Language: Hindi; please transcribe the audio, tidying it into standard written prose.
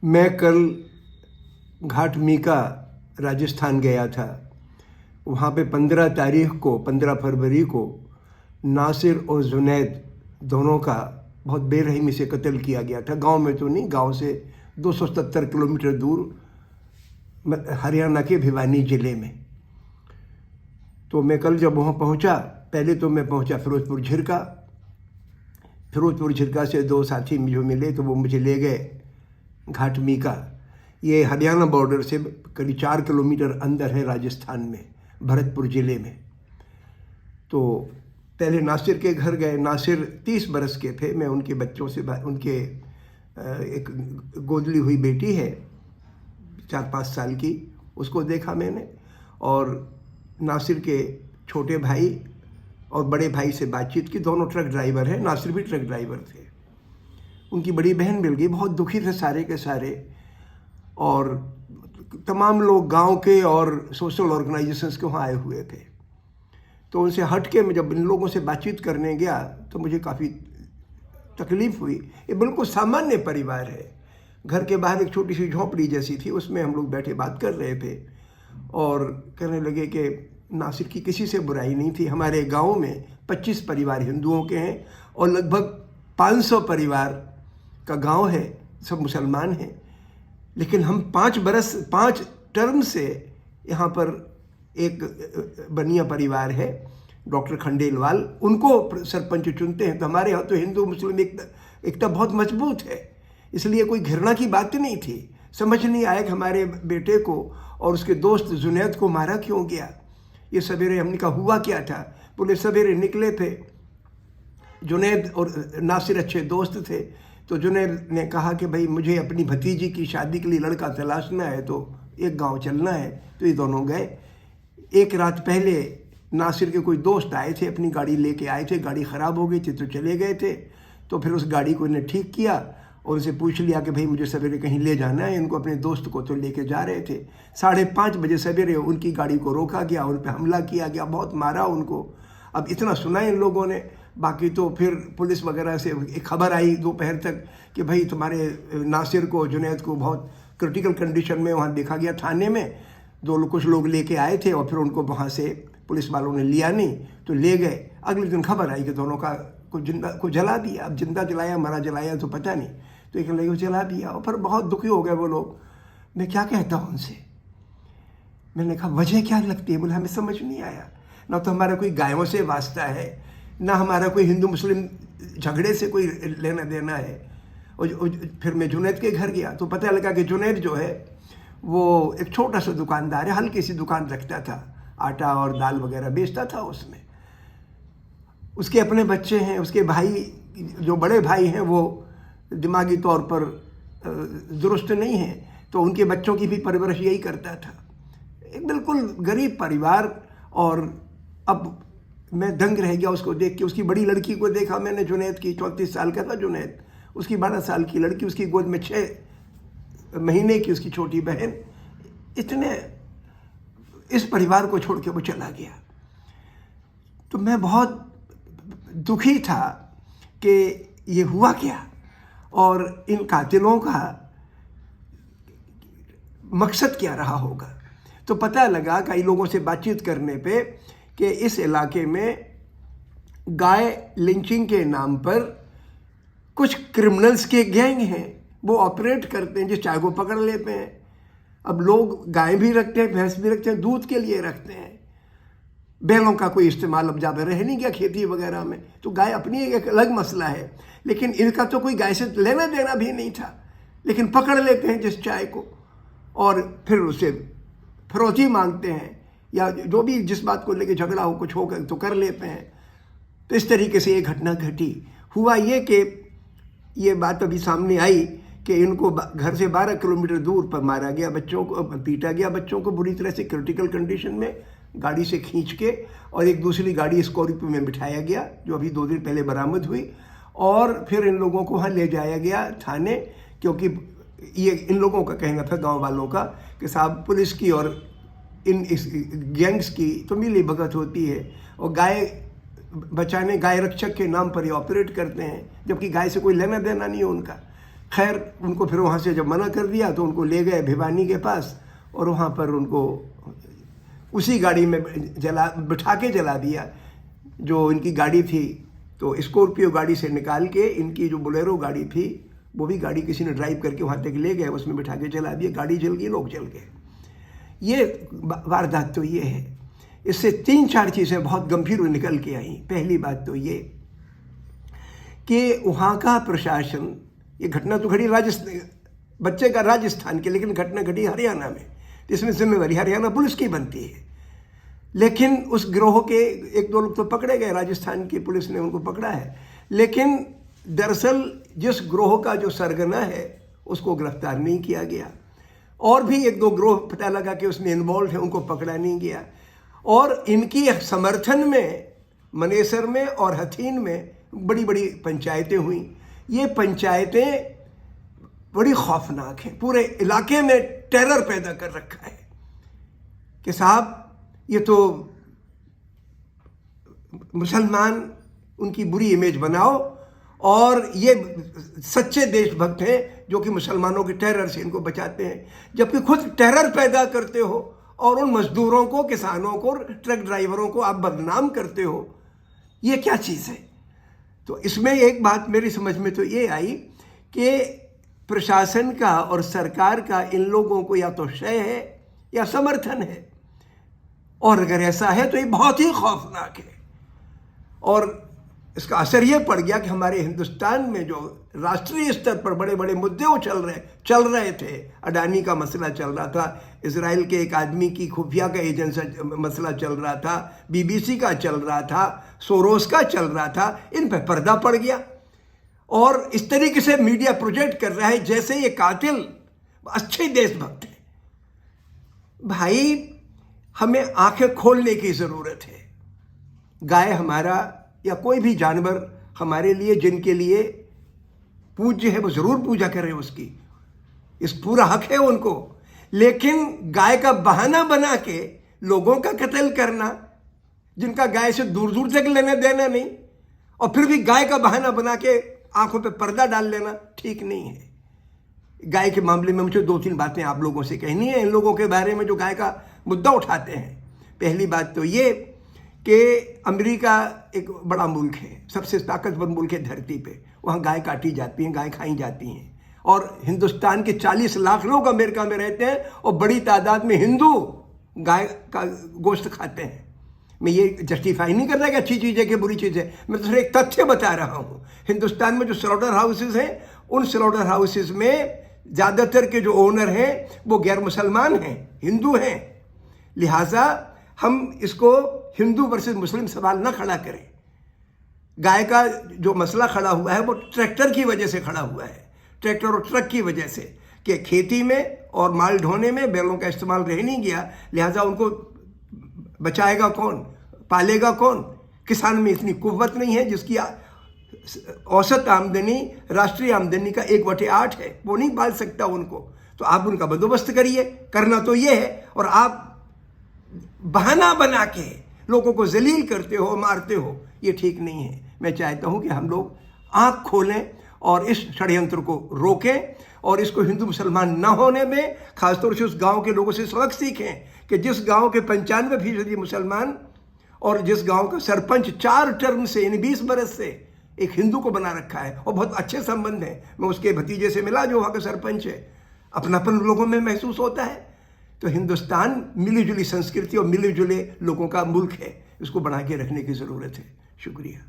मैं कल घाट मीका राजस्थान गया था। वहाँ पे 15 फरवरी को नासिर और जुनैद दोनों का बहुत बेरहमी से कत्ल किया गया था। गांव में तो नहीं, गांव से 270 किलोमीटर दूर हरियाणा के भिवानी ज़िले में। तो मैं कल जब वहाँ पहुँचा, पहले तो मैं पहुँचा फिरोजपुर झिरका से दो साथी जो मिले तो वो मुझे ले गए घाट मीका। ये हरियाणा बॉर्डर से करीब 4 किलोमीटर अंदर है, राजस्थान में, भरतपुर ज़िले में। तो पहले नासिर के घर गए। नासिर 30 बरस के थे। मैं उनके बच्चों से उनके एक गोदली हुई बेटी है 4-5 साल की, उसको देखा मैंने। और नासिर के छोटे भाई और बड़े भाई से बातचीत की। दोनों ट्रक ड्राइवर हैं, नासिर भी ट्रक ड्राइवर थे। उनकी बड़ी बहन मिल गई। बहुत दुखी थे सारे के सारे। और तमाम लोग गांव के और सोशल ऑर्गेनाइजेशंस के वहाँ आए हुए थे। तो उनसे हट के मैं जब इन लोगों से बातचीत करने गया तो मुझे काफ़ी तकलीफ़ हुई। ये बिल्कुल सामान्य परिवार है। घर के बाहर एक छोटी सी झोंपड़ी जैसी थी, उसमें हम लोग बैठे बात कर रहे थे और कहने लगे कि नासिर की किसी से बुराई नहीं थी। हमारे गांव में 25 परिवार हिंदुओं के हैं और लगभग 500 परिवार का गांव है, सब मुसलमान हैं। लेकिन हम 5 टर्म से यहाँ पर एक बनिया परिवार है, डॉक्टर खंडेलवाल, उनको सरपंच चुनते हैं। तो हमारे यहाँ तो हिंदू मुस्लिम एकता बहुत मजबूत है, इसलिए कोई घृणा की बात नहीं थी। समझ नहीं आया कि हमारे बेटे को और उसके दोस्त जुनैद को मारा क्यों गया। ये सवेरे हमने कहा हुआ क्या था। बोले सवेरे निकले थे, जुनैद और नासिर अच्छे दोस्त थे। तो जुनैद ने कहा कि भाई मुझे अपनी भतीजी की शादी के लिए लड़का तलाशना है, तो एक गांव चलना है। तो ये दोनों गए। एक रात पहले नासिर के कोई दोस्त आए थे, अपनी गाड़ी लेके आए थे। गाड़ी ख़राब हो गई थी तो चले गए थे। तो फिर उस गाड़ी को इन्हें ठीक किया और उनसे पूछ लिया कि भाई मुझे सवेरे कहीं ले जाना है। इनको अपने दोस्त को तो लेके जा रहे थे। 5:30 बजे सवेरे उनकी गाड़ी को रोका गया, उन पर हमला किया गया, बहुत मारा उनको। अब इतना सुना इन लोगों ने। बाकी तो फिर पुलिस वगैरह से एक खबर आई दोपहर तक कि भाई तुम्हारे नासिर को, जुनैद को बहुत क्रिटिकल कंडीशन में वहाँ देखा गया थाने में। कुछ लोग लेके आए थे और फिर उनको वहाँ से पुलिस वालों ने लिया नहीं तो ले गए। अगले दिन खबर आई कि दोनों का को जला दिया। अब जिंदा जलाया मरा जलाया तो पता नहीं। तो एक लगे जला दिया और फिर बहुत दुखी हो गए वो लोग। मैं क्या कहता हूँ उनसे, मैंने कहा वजह क्या लगती है। बोले हमें समझ नहीं आया। ना तो हमारा कोई गायों से वास्ता है, ना हमारा कोई हिंदू मुस्लिम झगड़े से कोई लेना देना है। और फिर मैं जुनैद के घर गया तो पता लगा कि जुनैद जो है वो एक छोटा सा दुकानदार है, हल्की सी दुकान रखता था, आटा और दाल वगैरह बेचता था उसमें। उसके अपने बच्चे हैं, उसके भाई जो बड़े भाई हैं वो दिमागी तौर पर दुरुस्त नहीं हैं, तो उनके बच्चों की भी परवरिश यही करता था। एक बिल्कुल गरीब परिवार। और अब मैं दंग रह गया उसको देख के। उसकी बड़ी लड़की को देखा मैंने, जुनैद की, 34 साल का था जुनैद। उसकी 12 साल की लड़की, उसकी गोद में 6 महीने की उसकी छोटी बहन। इतने इस परिवार को छोड़ के वो चला गया। तो मैं बहुत दुखी था कि ये हुआ क्या और इन कातिलों का मकसद क्या रहा होगा। तो पता लगा कई लोगों से बातचीत करने पे कि इस इलाके में गाय लिंचिंग के नाम पर कुछ क्रिमिनल्स के गैंग हैं, वो ऑपरेट करते हैं, जिस चाय को पकड़ लेते हैं। अब लोग गाय भी रखते हैं, भैंस भी रखते हैं, दूध के लिए रखते हैं। बैलों का कोई इस्तेमाल अब ज़्यादा रह नहीं गया खेती वगैरह में, तो गाय अपनी एक अलग मसला है। लेकिन इनका तो कोई गाय से लेना देना भी नहीं था, लेकिन पकड़ लेते हैं जिस चाय को और फिर उसे फरोती मांगते हैं, या जो भी जिस बात को लेकर झगड़ा हो कुछ होकर तो कर लेते हैं। तो इस तरीके से ये घटना घटी। हुआ ये कि ये बात अभी सामने आई कि इनको घर से 12 किलोमीटर दूर पर मारा गया, बच्चों को पीटा गया, बच्चों को बुरी तरह से क्रिटिकल कंडीशन में गाड़ी से खींच के, और एक दूसरी गाड़ी स्कॉर्पियो में बिठाया गया जो अभी 2 दिन पहले बरामद हुई। और फिर इन लोगों को वहाँ ले जाया गया थाने, क्योंकि ये इन लोगों का कहना था, गांव वालों का, कि साहब पुलिस की और इस गैंग्स की तो मिली भगत होती है और गाय बचाने, गाय रक्षक के नाम पर ये ऑपरेट करते हैं, जबकि गाय से कोई लेना देना नहीं है उनका। खैर उनको फिर वहाँ से जब मना कर दिया तो उनको ले गए भिवानी के पास, और वहाँ पर उनको उसी गाड़ी में बिठा के जला दिया जो इनकी गाड़ी थी। तो स्कॉर्पियो गाड़ी से निकाल के इनकी जो बोलेरो गाड़ी थी वो भी गाड़ी किसी ने ड्राइव करके वहाँ तक ले गए, उसमें बिठा के जला दिया। गाड़ी जल गई, लोग जल गए। ये वारदात तो ये है। इससे 3-4 चीज़ें बहुत गंभीर निकल के आई। पहली बात तो ये कि वहाँ का प्रशासन, ये घटना तो घटी राजस्थान, बच्चे का राजस्थान के, लेकिन घटना घटी हरियाणा में, तो इसमें जिम्मेवारी हरियाणा पुलिस की बनती है। लेकिन उस गिरोह के 1-2 लोग तो पकड़े गए, राजस्थान की पुलिस ने उनको पकड़ा है, लेकिन दरअसल जिस गिरोह का जो सरगना है उसको गिरफ्तार नहीं किया गया। और भी 1-2 गिरोह पता लगा कि उसमें इन्वॉल्व है, उनको पकड़ा नहीं गया। और इनकी समर्थन में मनेसर में और हथीन में बड़ी बड़ी पंचायतें हुई। ये पंचायतें बड़ी खौफनाक हैं, पूरे इलाके में टेरर पैदा कर रखा है कि साहब ये तो मुसलमान, उनकी बुरी इमेज बनाओ, और ये सच्चे देशभक्त हैं जो कि मुसलमानों के टेरर से इनको बचाते हैं, जबकि खुद टेरर पैदा करते हो और उन मजदूरों को, किसानों को, ट्रक ड्राइवरों को आप बदनाम करते हो। ये क्या चीज़ है? तो इसमें एक बात मेरी समझ में तो ये आई कि प्रशासन का और सरकार का इन लोगों को या तो शय है या समर्थन है, और अगर ऐसा है तो ये बहुत ही खौफनाक है। और इसका असर ये पड़ गया कि हमारे हिंदुस्तान में जो राष्ट्रीय स्तर पर बड़े बड़े मुद्दे चल रहे थे, अडानी का मसला चल रहा था, इजराइल के एक आदमी की खुफिया का एजेंट से मसला चल रहा था, बीबीसी का चल रहा था, सोरोस का चल रहा था, इन पर पर्दा पड़ गया। और इस तरीके से मीडिया प्रोजेक्ट कर रहा है जैसे ये कातिल अच्छे देशभक्त हैं। भाई, हमें आंखें खोलने की ज़रूरत है। गाय हमारा या कोई भी जानवर हमारे लिए, जिनके लिए पूज्य है, वो ज़रूर पूजा करें उसकी, इस पूरा हक है उनको। लेकिन गाय का बहाना बना के लोगों का कत्ल करना, जिनका गाय से दूर दूर तक लेना देना नहीं, और फिर भी गाय का बहाना बना के आंखों पे पर्दा डाल लेना ठीक नहीं है। गाय के मामले में मुझे 2-3 बातें आप लोगों से कहनी है, इन लोगों के बारे में जो गाय का मुद्दा उठाते हैं। पहली बात तो ये कि अमेरिका एक बड़ा मुल्क है, सबसे ताकतवर मुल्क है धरती पे, वहाँ गाय काटी जाती हैं, गाय खाई जाती हैं। और हिंदुस्तान के 40 लाख लोग अमेरिका में रहते हैं और बड़ी तादाद में हिंदू गाय का गोश्त खाते हैं। मैं ये जस्टिफाई नहीं कर रहा कि अच्छी चीज़ है कि बुरी चीज़ है, मैं तो सिर्फ एक तथ्य बता रहा हूँ। हिंदुस्तान में जो स्लॉटर हाउसेस हैं, उन स्लॉटर हाउसेस में ज़्यादातर के जो ओनर हैं वो गैर मुसलमान हैं, हिंदू हैं। लिहाजा हम इसको हिंदू वर्सेस मुस्लिम सवाल ना खड़ा करें। गाय का जो मसला खड़ा हुआ है वो ट्रैक्टर की वजह से खड़ा हुआ है, ट्रैक्टर और ट्रक की वजह से, कि खेती में और माल ढोने में बैलों का इस्तेमाल रह नहीं गया। लिहाजा उनको बचाएगा कौन, पालेगा कौन? किसान में इतनी कुव्वत नहीं है, जिसकी औसत आमदनी राष्ट्रीय आमदनी का 1/8 है, वो नहीं पाल सकता उनको। तो आप उनका बंदोबस्त करिए, करना तो ये है, और आप बहाना बना के लोगों को जलील करते हो, मारते हो, ये ठीक नहीं है। मैं चाहता हूं कि हम लोग आंख खोलें और इस षड्यंत्र को रोकें, और इसको हिंदू मुसलमान न होने में खासतौर से उस गांव के लोगों से सबक सीखें कि जिस गांव के 95% मुसलमान और जिस गांव का सरपंच 4 टर्म से, यानी 20 बरस से एक हिंदू को बना रखा है, और बहुत अच्छे संबंध हैं। मैं उसके भतीजे से मिला जो वहाँ का सरपंच है, अपनापन लोगों में महसूस होता है। तो हिंदुस्तान मिली जुली संस्कृति और मिले जुले लोगों का मुल्क है, इसको बना के रखने की ज़रूरत है। शुक्रिया।